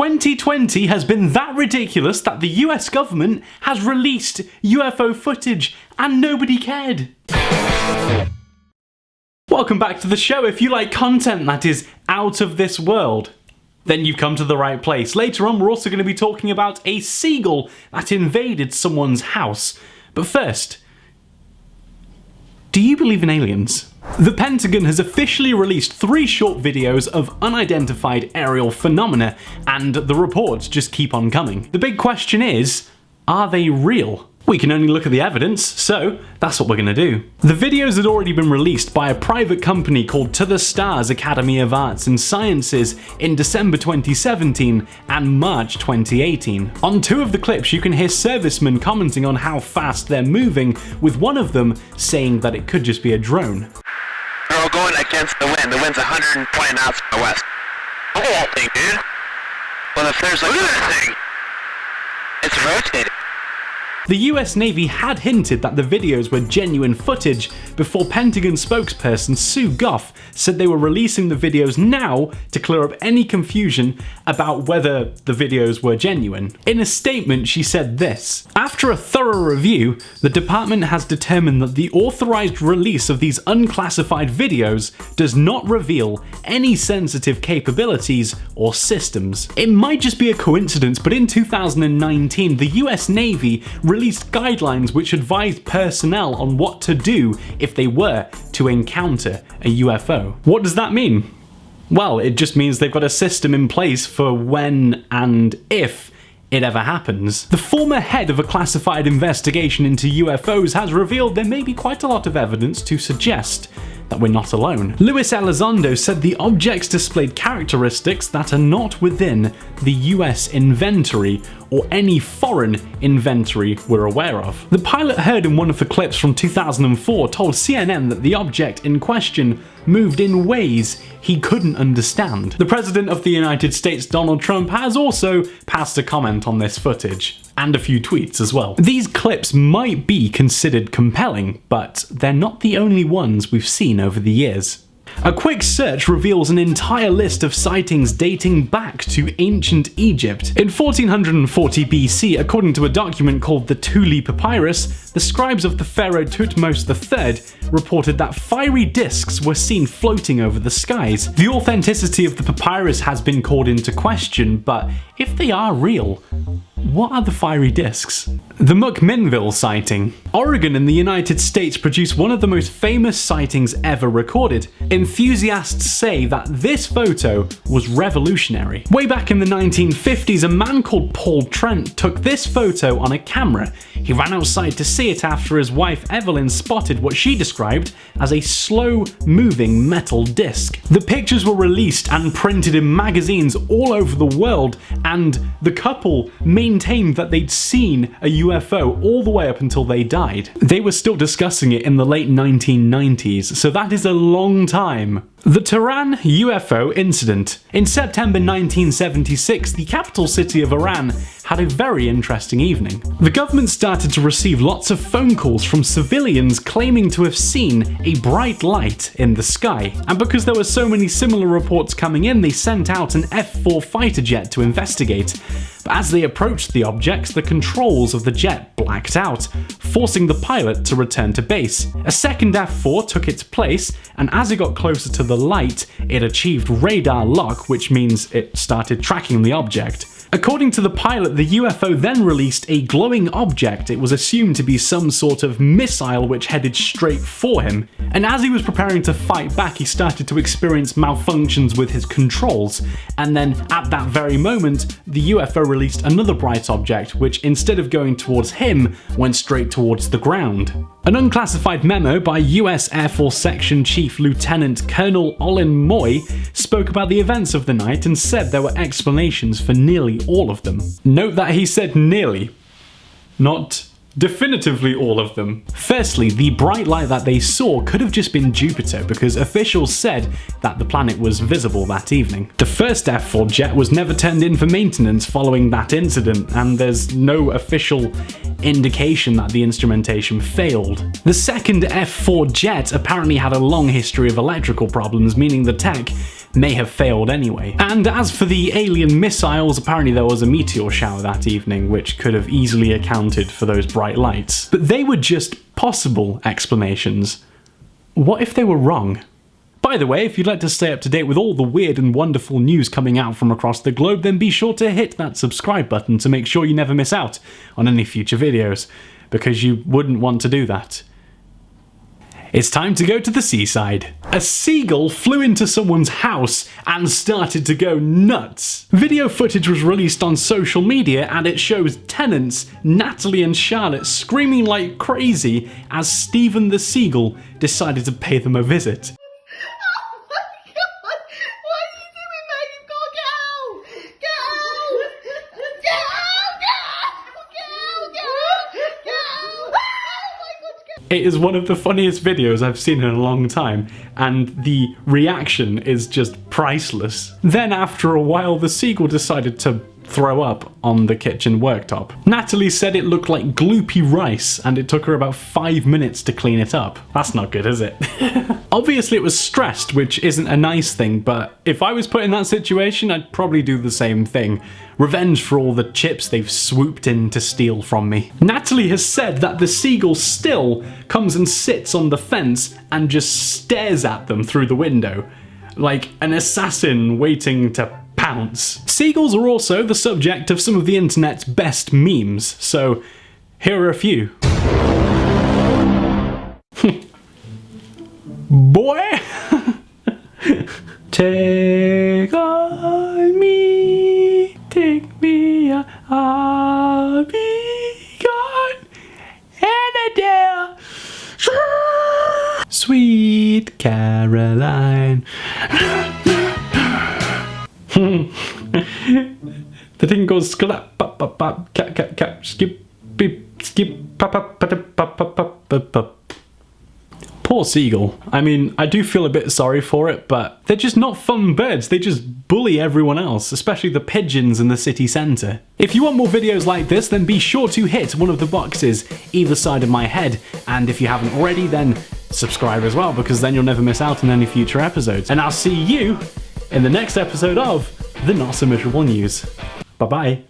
2020 has been that ridiculous that the US government has released UFO footage and nobody cared. Welcome back to the show. If you like content that is out of this world, then you've come to the right place. Later on, we're also going to be talking about a seagull that invaded someone's house. But first, do you believe in aliens? The Pentagon has officially released 3 short videos of unidentified aerial phenomena, and the reports just keep on coming. The big question is, are they real? We can only look at the evidence, so that's what we're gonna do. The videos had already been released by a private company called To The Stars Academy of Arts and Sciences in December 2017 and March 2018. On 2 of the clips, you can hear servicemen commenting on how fast they're moving, with one of them saying that it could just be a drone. They're all going against the wind. The wind's 120 knots from the west. Look at that thing, dude. Well, if there's look at that thing. It's rotating. The US Navy had hinted that the videos were genuine footage before Pentagon spokesperson Sue Goff said they were releasing the videos now to clear up any confusion about whether the videos were genuine. In a statement, she said this: "After a thorough review, the department has determined that the authorized release of these unclassified videos does not reveal any sensitive capabilities or systems." It might just be a coincidence, but in 2019, the US Navy released guidelines which advised personnel on what to do if they were to encounter a UFO. What does that mean? Well, it just means they've got a system in place for when and if it ever happens. The former head of a classified investigation into UFOs has revealed there may be quite a lot of evidence to suggest that we're not alone. Luis Elizondo said the objects displayed characteristics that are not within the US inventory or any foreign inventory we're aware of. The pilot heard in one of the clips from 2004 told CNN that the object in question moved in ways he couldn't understand. The President of the United States, Donald Trump, has also passed a comment on this footage, and a few tweets as well. These clips might be considered compelling, but they're not the only ones we've seen over the years. A quick search reveals an entire list of sightings dating back to ancient Egypt. In 1440 BC, according to a document called the Thule Papyrus, the scribes of the pharaoh Thutmose III reported that fiery discs were seen floating over the skies. The authenticity of the papyrus has been called into question, but if they are real, what are the fiery discs? The McMinnville sighting. Oregon in the United States produced one of the most famous sightings ever recorded. Enthusiasts say that this photo was revolutionary. Way back in the 1950s, a man called Paul Trent took this photo on a camera. He ran outside to see it after his wife Evelyn spotted what she described as a slow-moving metal disc. The pictures were released and printed in magazines all over the world, and the couple maintained that they'd seen a UFO all the way up until they died. They were still discussing it in the late 1990s, so that is a long time. The Teran UFO incident. In September 1976, the capital city of Iran had a very interesting evening. The government started to receive lots of phone calls from civilians claiming to have seen a bright light in the sky. And because there were so many similar reports coming in, they sent out an F-4 fighter jet to investigate. But as they approached the objects, the controls of the jet blacked out, forcing the pilot to return to base. A second F-4 took its place, and as it got closer to the light, it achieved radar lock, which means it started tracking the object. According to the pilot, the UFO then released a glowing object. It was assumed to be some sort of missile which headed straight for him. And as he was preparing to fight back, he started to experience malfunctions with his controls. And then at that very moment, the UFO released another bright object, which instead of going towards him, went straight towards the ground. An unclassified memo by US Air Force Section Chief Lieutenant Colonel Olin Moy spoke about the events of the night and said there were explanations for nearly all of them. Note that he said nearly, not definitively all of them. Firstly, the bright light that they saw could have just been Jupiter, because officials said that the planet was visible that evening. The first F-4 jet was never turned in for maintenance following that incident, and there's no official indication that the instrumentation failed. The second F-4 jet apparently had a long history of electrical problems, meaning the tech may have failed anyway. And as for the alien missiles, apparently there was a meteor shower that evening, which could have easily accounted for those bright lights. But they were just possible explanations. What if they were wrong? By the way, if you'd like to stay up to date with all the weird and wonderful news coming out from across the globe, then be sure to hit that subscribe button to make sure you never miss out on any future videos, because you wouldn't want to do that. It's time to go to the seaside. A seagull flew into someone's house and started to go nuts. Video footage was released on social media and it shows tenants, Natalie and Charlotte, screaming like crazy as Stephen the seagull decided to pay them a visit. It is one of the funniest videos I've seen in a long time, and the reaction is just priceless. Then after a while, the seagull decided to throw up on the kitchen worktop. Natalie said it looked like gloopy rice, and it took her about 5 minutes to clean it up. That's not good, is it? Obviously it was stressed, which isn't a nice thing, but if I was put in that situation, I'd probably do the same thing. Revenge for all the chips they've swooped in to steal from me. Natalie has said that the seagull still comes and sits on the fence and just stares at them through the window, like an assassin waiting to pounce. Seagulls are also the subject of some of the internet's best memes, so here are a few. Boy! Take on me, take me, I'll be gone in a day. Sweet Caroline. The thing goes clap, pop, pop, pop, cap, cap, cap, skip, beep, skip, pop, pop, pop, pop, pop, pop, pop. Poor seagull. I mean, I do feel a bit sorry for it, but they're just not fun birds. They just bully everyone else, especially the pigeons in the city centre. If you want more videos like this, then be sure to hit one of the boxes either side of my head, and if you haven't already, then subscribe as well, because then you'll never miss out on any future episodes. And I'll see you in the next episode of the Not So Miserable News. Bye bye.